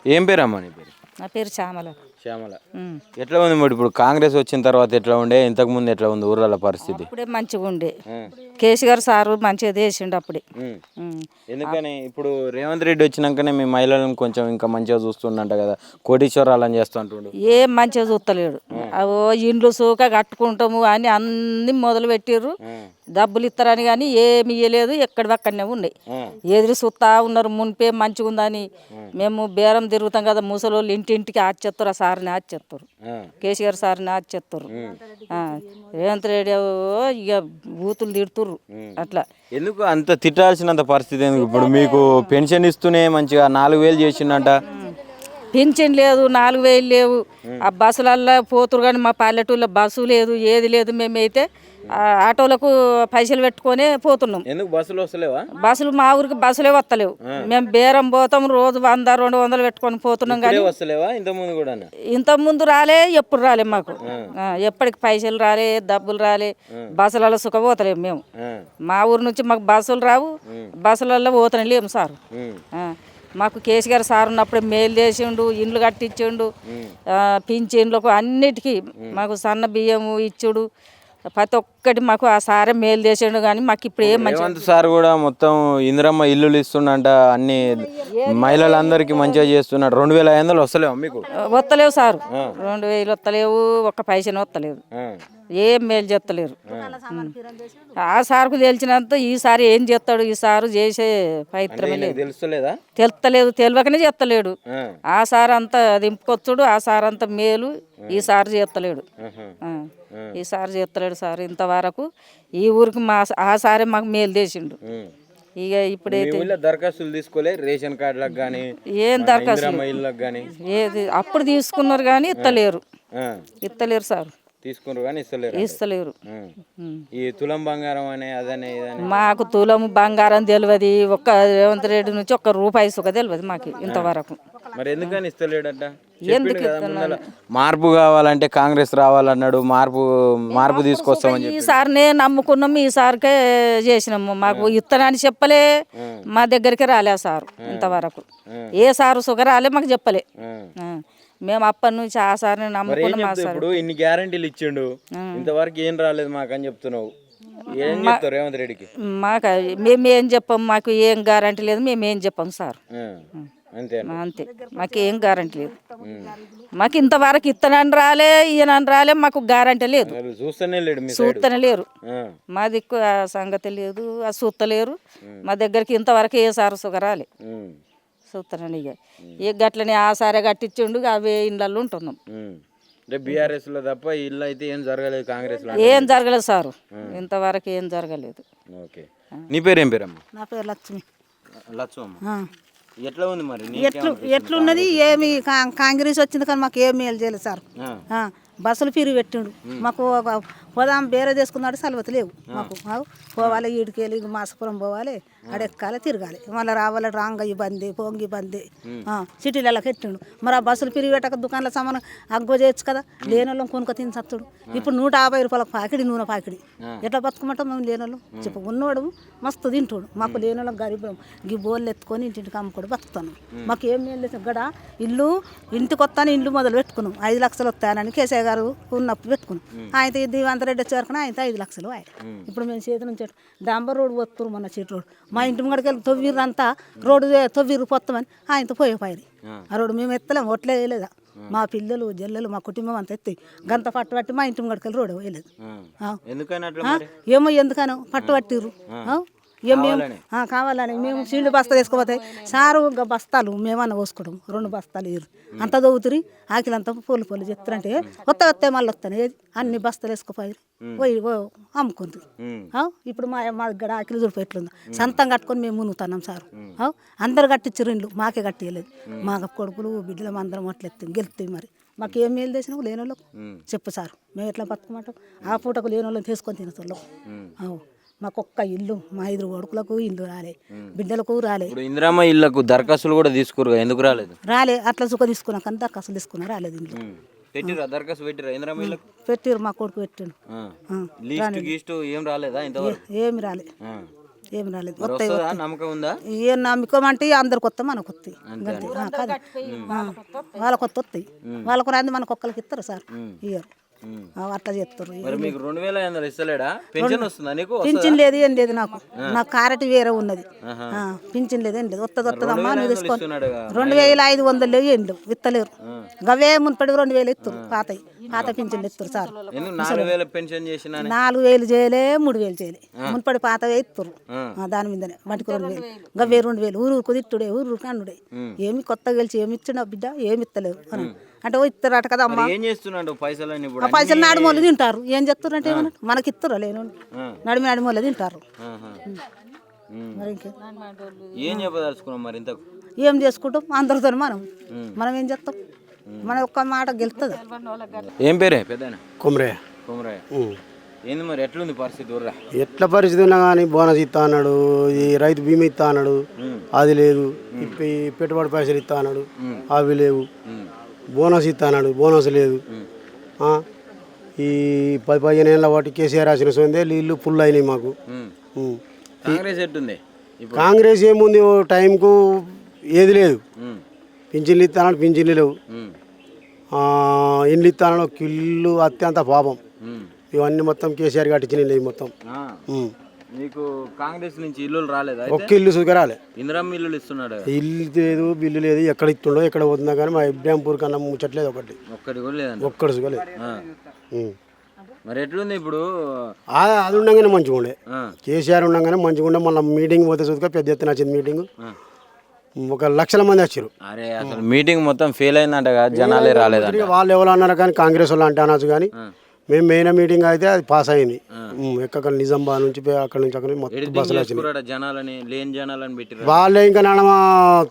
ఏం పేరమ్మా నీ పేరు? నా పేరు శ్యామల. శ్యామల. ఎట్లా ఉంది మరి ఇప్పుడు కాంగ్రెస్ వచ్చిన తర్వాత ఎట్లా ఉండే, ఇంతకు ముందు ఎట్లా ఉంది ఊర్ల పరిస్థితి? అప్పుడే మంచిగా ఉండే. కేసీఆర్ సారు మంచిగా చేసిండు అప్పుడే. ఎందుకని ఇప్పుడు రేవంత్ రెడ్డి వచ్చినాకనే మీ మహిళలను కొంచెం ఇంకా మంచిగా చూస్తుండంట కదా, కోటీశ్వరాలని చేస్తుంటుండు. ఏం మంచిగా చూస్తలేడు. అవో ఇండ్లు సూక కట్టుకుంటాము అని అన్ని మొదలు పెట్టిర్రు. డబ్బులు ఇస్తారని కానీ ఏమి ఇయ్యలేదు. ఎక్కడివక్కడనే ఉన్నాయి. ఎదురు చూస్తా ఉన్నారు. మునిపే మంచిగా ఉందని మేము బేరం తిరుగుతాం కదా, ముసలోళ్ళు ఇంటింటికి ఆచేస్తారు. ఆ సార్ని ఆచేస్తారు, కేసీఆర్ సార్ని ఆచేస్తారు. రేవంత్ రెడ్డి ఇక బూతులు తిడుతుర్రు. అట్లా ఎందుకు అంత తిట్టాల్సినంత పరిస్థితి ఎందుకు? ఇప్పుడు మీకు పెన్షన్ ఇస్తూనే మంచిగా 4,000 చేసిండంట. పింఛన్ లేదు, 4,000 లేవు. ఆ బస్సులల్లో పోతురు కానీ మా పల్లెటూళ్ళలో బస్సు లేదు, ఏది లేదు. మేమైతే ఆటోలకు పైసలు పెట్టుకొని పోతున్నాం. ఎందుకు బస్సులు వస్తలేవా? బస్సులు మా ఊరికి బస్సులే వస్తలేవు. మేము బేరం పోతాం, రోజు 100-200 పెట్టుకొని పోతున్నాం. కానీ ఇంతకుముందు రాలే, ఎప్పుడు రాలే మాకు. ఎప్పటికి పైసలు రాలే, డబ్బులు రాలే. బస్సులలో సుఖపోతలేము మేము. మా ఊరు నుంచి మాకు బస్సులు రావు, బస్సులలో పోతనే లేము సారు. మాకు కేసీఆర్ సార్ ఉన్నప్పుడే మేలు చేసిండు, ఇండ్లు కట్టించిండు, పింఛన్లకు అన్నిటికీ మాకు సన్న బియ్యము ఇచ్చుడు, ప్రతి ఒక్కటి మాకు ఆ సారే మేలు చేసిండు. కానీ మాకు ఇప్పుడు ఏం మంచి సార్ కూడా మొత్తం ఇందిరమ్మ ఇల్లులు ఇస్తుండంట, అన్ని మహిళలందరికీ మంచిగా చేస్తున్నాడు. 2,500 వస్తలేవు మీకు? వస్తలేవు సారు, 2,000 వస్తలేవు, ఒక్క పైసను వస్తలేదు. ఏం మేలు చేస్తలేరు. ఆ సార్కు తెలిసినంత ఈసారి ఏం చేస్తాడు? ఈ సారు చేసే ప్రయత్నమే లేదు. తెలుస్తలేదు, తెలియకనే చేస్తలేడు. ఆ సార్ అంతా దింపుకొచ్చుడు, ఆ సార్ అంతా మేలు ఈ సార్ చేస్తలేడు. ఈ సార్ చేస్తలేడు సార్. ఇంతవరకు ఈ ఊరికి ఆ సారే మాకు మేలు చేసిండు. ఇక ఇప్పుడైతే దరఖాస్తులు తీసుకోలే, రేషన్ కార్డులకు కానీ ఏం దరఖాస్తు ఏది అప్పుడు తీసుకున్నారు కానీ ఇత్తలేరు సార్. తీసుకున్నారు కానీ ఇస్తలేరు. ఈ తులం బంగారం అనే అదనే మాకు తులం బంగారం తెలియదు. ఒక్క రేవంత్ రెడ్డి నుంచి ఒక్క రూపాయి సుఖ తెలియదు మాకు ఇంతవరకు. మరి ఎందుకని ఇస్తలేడట? మార్పు కావాలంటే కాంగ్రెస్ రావాలన్నాడు, మార్పు తీసుకొస్తామని చెప్పి. ఈసారినే నమ్ముకున్నాము, ఈసారికే చేసినాము. మాకు ఇత్తనాన్ని చెప్పలే, మా దగ్గరికి రాలే సారు ఇంతవరకు. ఏ సారు సుఖ రాలే, మాకు చెప్పలే. మేము అప్పటి నుంచి ఆ సార్ని నమ్ముకున్నాం. ఇప్పుడు ఇన్ని గ్యారంటీలు ఇచ్చిండు, ఇంతవరకు ఏం రాలేదు మాకు అని చెప్తున్నావు. ఏం చెప్తారు రేవంత్ రెడ్డికి? మాకు మేము ఏం చెప్పాము, మాకు ఏం గ్యారంటీ లేదు, మేము ఏం చెప్పాము సార్. అంతే, మాకేం గ్యారంటీ లేదు. మాకు ఇంతవరకు ఇత్తనని రాలే, ఈయనని రాలే, మాకు గ్యారంటీ లేదు. చూస్తనే లేరు. మా దిక్కు ఆ సంగతి లేదు, అది చూస్తలేరు. మా దగ్గరికి ఇంతవరకు ఏ సారు సుఖ రాలే. చూస్తానండి. ఇక ఏ గట్లని ఆ సారే కట్టించిండు, అవే ఇండ్లలో ఉంటున్నాం. బీఆర్ఎస్ లో తప్ప ఇల్లు అయితే ఏం జరగలేదు, కాంగ్రెస్ లో ఏం జరగలేదు సారు, ఇంతవరకు ఏం జరగలేదు. నీ పేరు ఏం పేరమ్మా? నా పేరు లక్ష్మి. లక్ష్మమ్మ, ఎట్లా ఉంది మరి? ఎట్లున్నది? ఏమి కాంగ్రెస్ వచ్చింది కానీ మాకు ఏం మేలు చేయలేదు సార్. బస్సులు ఫిరి పెట్టిండు మాకు. పోదాం బేరే తీసుకున్నాడు, సెలవుతు లేవు మాకు. పోవాలి ఈడికెళ్ళి మాసపురం పోవాలి, అడెక్కాలి, తిరగాలి, మళ్ళీ రావాలి. రాంగ ఇబ్బంది, పోంగి ఇబ్బంది, సిటీలకి ఎట్టిండు. మరి ఆ బస్సులు ఫిరి పెట్టక దుకాణాల సామాను అగ్గు చేయొచ్చు కదా. లేని వాళ్ళం కొనుక్క తిని సత్తుడు. ఇప్పుడు 150 రూపాయలకు పాకిడి, నూనె పాకిడి. ఎట్లా బతుకమంటాం మేము? లేని వాళ్ళం చెప్పు, ఉన్నవాడు మస్తు తింటాడు. మాకు లేని వాళ్ళం గరీబం, గీ బోళ్ళు ఎత్తుకొని ఇంటింటికి అమ్ముకోడు బతుకుతాను. మాకు ఏం మేలు లేదు. గడ ఇల్లు ఇంటికి వస్తాను, ఇల్లు మొదలు పెట్టుకున్నాం. 5 లక్షలు వస్తానని కేసీఆర్ గారు ఉన్నప్పుడు పెట్టుకున్నాం. ఆయన రేవంత్ రెడ్డి వచ్చేవరకు ఆయన 5 లక్షలు. ఇప్పుడు మేము చేతి నుంచి డాంబర్ రోడ్డు వస్తారు, మన చెట్టు రోడ్డు మా ఇంటి ముంగడికి వెళ్ళి తొవ్విర్రు, అంతా రోడ్డు తొవ్విర్రు పోతామని ఆయనతో పోయిపోయి. ఆ రోడ్డు మేము ఎత్తలేము, ఒట్లే వేయలేదా. మా పిల్లలు జల్లలు మా కుటుంబం అంతా ఎత్తి గంత పట్టు పట్టి మా ఇంటి ముంగడికి వెళ్ళి రోడ్డు వేయలేదు. ఏమో ఎందుకనో పట్టు పట్టిర్రు. మేము కావాలని మేము సీళ్ళు బస్తా వేసుకోపోతాయి సారు. బస్తాలు మేమన్నా పోసుకోవడం, 2 బస్తాలు ఇరు అంత దవ్వుతురి. ఆకిలంతా పొలు చెప్తారంటే వస్తే మళ్ళీ వస్తాను. ఏది అన్ని బస్తాలు వేసుకోపోయి పోయి అమ్ముకుంది. ఇప్పుడు మా దగ్గర ఆకిలి చూడిపోయి ఎట్లుందో సంతం కట్టుకొని మేము మునుగుతున్నాం సారు. అందరు కట్టించారు ఇండ్లు, మాకే కట్టియలేదు. మా కొడుకులు బిడ్డలు అందరం అట్లెత్తాం, గెలుస్తాయి. మరి మాకు ఏం మేలు చేసినావు లేని వాళ్ళకు చెప్పు సారు. మేము ఎట్లా బతుకమంటాం? ఆ పూటకు లేని వాళ్ళని తీసుకొని తినతోళ్ళం. మాకు ఒక్క ఇల్లు, మా 5 కొడుకులకు ఇల్లు రాలే, బిడ్డలకు రాలే. ఇందిరమ్మ ఇళ్ళకు దరఖాస్తులు కూడా తీసుకురు, ఎందుకు రాలేదు? రాలే, అట్లా సుఖ తీసుకున్నా కానీ దరఖాస్తులు తీసుకున్నా రాలేదు. ఇంట్లో పెట్టిరు, మా కొడుకు పెట్టిండు. ఏమి రాలే. ఏం రాలేదు. మరి వస్తాయి వస్తుందా? నమ్మకం ఉందా? ఏం నమ్మకం అంటే అందరికి వస్తాయి, మనకు వస్తాయి అంతే. కాదు వాళ్ళకి వస్తాయి, వాళ్ళకు రాంది మనకు ఒక్కరికి ఇస్తారు సార్, ఇయ్యరు. అట్లా చేస్తారు. మరి మీకు 2500 ఇస్తలేడా? పెన్షన్ వస్తుందా నీకు? పింఛన్ లేదు, ఏం లేదు నాకు. నాకు కారటి వేరే ఉన్నది. పింఛన్ లేదు, ఏం లేదు. వస్తుందమ్మా నువ్వు తీసుకోండి. 2500 లేవు, ఏం లేవు, ఇస్తలేరు. గవే మున్పడి 2000 ఇస్తారు, పాత పింఛన్లు ఇస్తారు సార్. 4000 పెన్షన్ చేసిన 4000 చేయలే, 3000 చేయలే, మున్పడి పాతవే ఇస్తారు. దాని మీదనే మటుకు 2000, గవే 2000 ఊరుకు తిట్టుడే, ఊరుకు అన్నుడే. ఏమి కొత్తగా గెలిచి ఏమి ఇచ్చిన బిడ్డ, ఏమి ఇస్తలేరు అంటే ఇస్తారట కదా అమ్మా. ఏం చేస్తున్నాడు? పైసలు ఆ పైసలు నాడుమూల తింటారు. ఏం చెప్తారు అంటే ఏమన్నా మనకి ఇస్తారు లేను, నడిమూల తింటారు. మరి ఇంకే ఏం చెప్పదలుచుకున్నాం మరి ఇంతకు? ఏం చేసుకుంటాం అందరితో మనం ఏం చేస్తాం? మన ఒక్క మాట గెలుస్తుంది. ఏం పేరే పెద్ద? కుమరయ్య. కుమరయ్య. ఏంది మరి ఎట్లుంది పరిస్థితి ఊర్రా? ఎట్లా పరిస్థితి ఉన్నా కానీ బోనస్ ఇస్తా అన్నాడు, ఈ రైతు బీమా ఇస్తా అన్నాడు, అది లేదు. ఈ పెట్టుబడి పైసలు ఇస్తా అన్నాడు, అవి లేవు. బోనస్ ఇస్తా అన్నాడు, బోనస్ లేదు. ఈ 10-15 ఏళ్ళ వాటి కేసీఆర్ రాసిన సొందే నీళ్ళు ఫుల్ అయినాయి మాకు. కాంగ్రెస్ ఎట్టుంది? కాంగ్రెస్ ఏముంది, ఓ టైంకు ఏది లేదు. పింఛన్లు ఇస్తా అన్నాడు, పింఛన్లు లేవు. ఇండ్లు ఇస్తా అన్నాడు, ఇల్లు అత్యంత పాపం. ఇవన్నీ మొత్తం కేసీఆర్ కట్టించిన మొత్తం. మీకు కాంగ్రెస్ నుంచి ఇల్లు రాలేదా? ఒక్క ఇల్లు సుఖరాలే. ఇందిరమ్మ ఇల్లు ఇస్తున్నాడు. ఇల్లు లేదు, బిల్లు లేదు. ఎక్కడ ఇస్తుండో ఎక్కడ పోతుందో కానీ మా ఇబ్రాంపూర్ కన్నా ముచ్చట్లేదు. ఒక్కటి కూడా లేదండి. ఒక్కడు సుఖలేదు. మరి ఎట్లుంది ఇప్పుడు? అది ఉండగానే మంచిగా ఉండే, కేసీఆర్ ఉండగానే మంచిగా ఉండే. మళ్ళీ మీటింగ్ పోతే చూసుక పెద్ద ఎత్తున వచ్చింది మీటింగ్, 1,00,000 మంది వచ్చారు. అరే అసలు మీటింగ్ మొత్తం ఫెయిల్ అయిందంట కదా, జనాలే రాలేదంట. వాళ్ళు ఎవరు అన్నారు కానీ కాంగ్రెస్ వాళ్ళు అంటే అనొచ్చు కానీ మేము మెయిన్ మీటింగ్ అయితే అది పాస్ అయింది. ఎక్కడ నిజామాబాద్ నుంచి అక్కడ నుంచి అక్కడ మొత్తం బస్సులు వచ్చినాయి. జనాలని లేని జనాలని పెట్టి వాళ్ళే ఇంకా నాన్న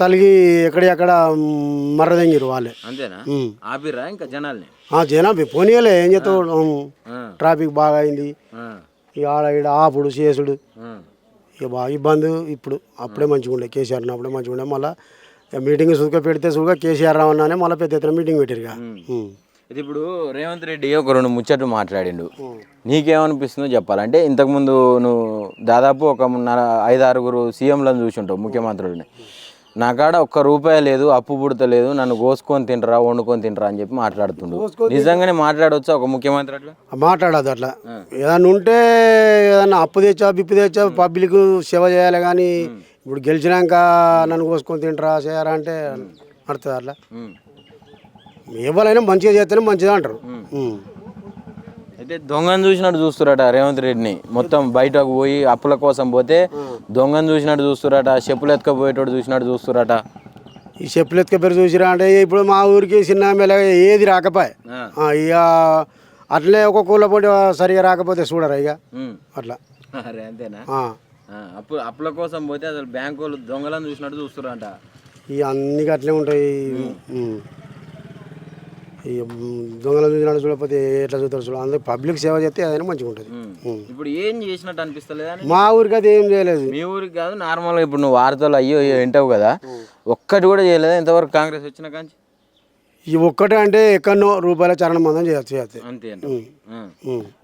తలిగి ఎక్కడ మర్రదెంగిరు వాళ్ళే. అంతేనా? ఆపిరా ఇంకా జనాల్ని? జనాలు పోనీయలే, ఏం చేస్తావు, ట్రాఫిక్ బాగా అయింది. ఇక ఆడ ఈడ ఆపుడు చేసుడు ఇక బాగా ఇబ్బంది. ఇప్పుడు అప్పుడే మంచిగా ఉండే, కేసీఆర్ ఉన్నప్పుడే మంచిగా ఉండే. మళ్ళీ మీటింగ్ సుఖ పెడితే సుఖ కేసీఆర్ రావన్నానే మళ్ళీ పెద్ద ఎత్తున మీటింగ్ పెట్టారుగా. ఇది ఇప్పుడు రేవంత్ రెడ్డి ఒక 2 ముచ్చట్లు మాట్లాడిండు, నీకేమనిపిస్తుందో చెప్పాలంటే. ఇంతకుముందు నువ్వు దాదాపు ఒక 5-6 సీఎంలను చూసుంటావు, ముఖ్యమంత్రులని. నా కాడ ₹1 లేదు, అప్పు పుడతలేదు, నన్ను కోసుకొని తింటరా, వండుకొని తింటరా అని చెప్పి మాట్లాడుతుండు. నిజంగానే మాట్లాడవచ్చా ఒక ముఖ్యమంత్రి అట్లా? మాట్లాడదు అట్లా. ఏదన్నా ఉంటే ఏదన్నా అప్పు తెచ్చా బిప్పు తెచ్చా పబ్లిక్ సేవ చేయాలి కానీ ఇప్పుడు గెలిచినాక నన్ను కోసుకొని తింటరా చేయరా అంటే నడుతుంది అట్లా. ఎవరైనా మంచిగా చేస్తేనే మంచిగా అంటారు. అయితే దొంగను చూసినట్టు చూస్తురట రేవంత్ రెడ్డిని. మొత్తం బయటకు పోయి అప్పుల కోసం పోతే దొంగను చూసినట్టు చూస్తురట, చెప్పులు ఎత్తుకపోయేటోడు చూసినట్టు చూస్తురట. ఈ చెప్పులు ఎత్తుకపోయి చూసిరా అంటే ఇప్పుడు మా ఊరికి చిన్న మెల్లగా ఏది రాకపోయే, ఇక అట్లే ఒక కూల పొడి సరిగా రాకపోతే చూడరా ఇక అట్లా. అరే అంతేనా? అప్పుల కోసం పోతే అసలు బ్యాంకు వాళ్ళు దొంగలను చూసినట్టు చూస్తురట. ఇక అన్ని అట్లే ఉంటాయి. ఇక దొంగలను చూసినట్టు చూడకపోతే ఎట్లా చూస్తారు చూడ. అందుకే పబ్లిక్ సేవ చేస్తే అదైనా మంచిగా ఉంటుంది. ఇప్పుడు ఏం చేసినట్టు అనిపిస్తలేదా? మా ఊరికి అయితే ఏం చేయలేదు. మీ ఊరికి కాదు, నార్మల్గా ఇప్పుడు నువ్వు వార్తలు అయ్యో వింటావు కదా, ఒక్కటి కూడా చేయలేదా ఇంతవరకు కాంగ్రెస్ వచ్చిన కాంచి? ఈ ఒక్కటే అంటే ఎక్కడో రూపాయల చరణ మందం చేయొచ్చు అంతే.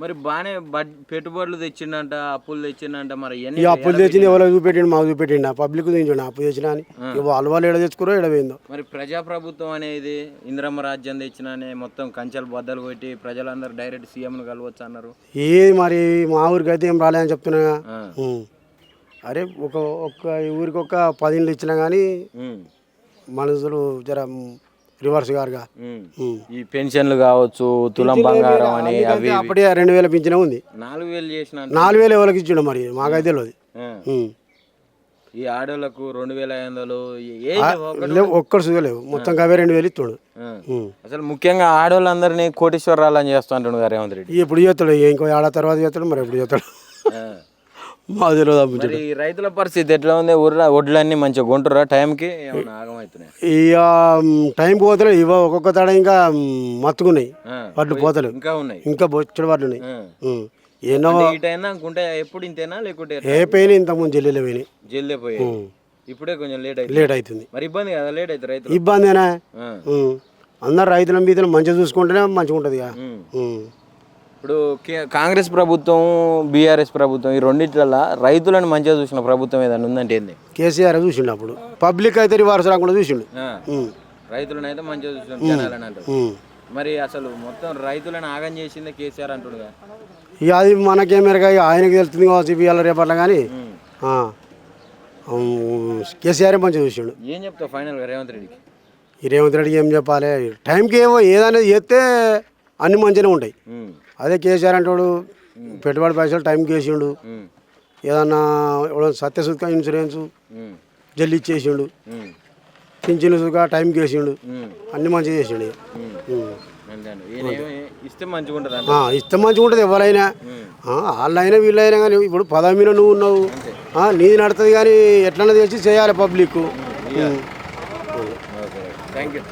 మరి బాగానే పెట్టుబడులు తెచ్చిండంట, అప్పులు తెచ్చిండంట. మరి ఈ అప్పులు తెచ్చింది ఎవరో చూపెట్టిండు, మాకు చూపెట్టిండు. పబ్లిక్ తెచ్చిండు అప్పు తెచ్చినా అని. వాళ్ళు ఎడ తెచ్చుకోరో ఎడపోయిందో. మరి ప్రజాప్రభుత్వం అనేది ఇందిరమ్మ రాజ్యం తెచ్చినానే మొత్తం కంచెలు బద్దలు కొట్టి ప్రజలందరూ డైరెక్ట్ సీఎంను కలవచ్చు అన్నారు. ఏది మరి మా ఊరికి అయితే ఏం రాలేదని చెప్తున్నా. అరే ఒక ఊరికి ఒక 10 ఇండ్లు ఇచ్చినా కానీ మనుషులు జర రివర్స్ గారుగా. ఈ పెన్షన్లు కావచ్చు, తులం బంగారం అని అవి అప్పుడే 2000 పింఛన్ ఉంది. 4000 చేసిన 4000 ఎవరికి ఇచ్చిండు మరి మాకైతే తెలియదు. ఈ ఆడోళ్ళకు 2500 ఒక్కడు చూడలేవు, మొత్తం అవే 2000 ఇస్తాడు. అసలు ముఖ్యంగా ఆడోళ్ళందరినీ కోటీశ్వరాలు అని చేస్తూ అంటుండు కదా రేవంత్ రెడ్డి. ఎప్పుడు చేస్తాడు, ఇంకో ఏడాది తర్వాత చేస్తాడు, మరి ఎప్పుడు చేస్తాడు మాకు తెలియదు. ఈ రైతుల పరిస్థితి ఎట్లా ఉంది? వడ్లన్నీ మంచిగా కొంటురా టైంకి? ఆగమవుతున్నాయి ఇక టైంకి పోతలే. ఒక్కొక్క తడ ఇంకా మత్తుకున్నాయి వడ్లు పోతలేవు, ఇంకా బొచ్చడి వడ్లు ఉన్నాయి. ఎన్నో అనుకుంటే ఎప్పుడు ఇంతేనా లేకుంటే ఏ పోయినాయి ఇంతకుముందు జల్లీలో పోయినాయి, జల్దే పోయి ఇప్పుడే కొంచెం లేట్ అవుతుంది. మరి ఇబ్బంది కదా, లేట్ అవుతుంది రైతు ఇబ్బందేనా? అందరు రైతుల మీద మంచిగా చూసుకుంటేనే మంచిగా ఉంటుంది. ఇప్పుడు కాంగ్రెస్ ప్రభుత్వం బీఆర్ఎస్ ప్రభుత్వం ఈ రెండిట్లలో రైతులను మంచిగా చూసిన ప్రభుత్వం ఏదైనా ఉందంటే ఏంది? కేసీఆర్ చూసిండు అప్పుడు పబ్లిక్ అయితే రివర్స్ రాకుండా చూసిండు. రైతులను అయితే మంచిగా చూసిన జనాలని అంటారు. మరి అసలు మొత్తం రైతులను ఆగం చేసిందే కేసీఆర్ అంటుండగా. ఇక అది మనకేమేరగా ఆయనకి తెలుస్తుంది కావచ్చు ఇవాళ రేపట్ల కానీ కేసీఆర్ మంచిగా చూసిండు. ఏం చెప్తావు ఫైనల్గా రేవంత్ రెడ్డికి? ఈ రేవంత్ రెడ్డికి ఏం చెప్పాలి, టైంకి ఏమో ఏదనేది చేస్తే అన్ని మంచిగానే ఉంటాయి. అదే కేసీఆర్ అంటాడు పెట్టుబడి పైసలు టైంకి వేసిండు, ఏదన్నా సత్యసుఖ ఇన్సూరెన్స్ జల్లి ఇచ్చేసిండు, పింఛను సుఖ టైంకి వేసిండు, అన్ని మంచిగా చేసిండు. ఇస్తే మంచిగా ఉంటుంది, ఇస్తే మంచిగా ఉంటుంది ఎవరైనా, వాళ్ళైనా వీళ్ళైనా కానీ. ఇప్పుడు పదవి మీద నువ్వు ఉన్నావు, నీది నడుతుంది కానీ ఎట్లన్నా తెలిసి చేయాలి పబ్లిక్. Thank you.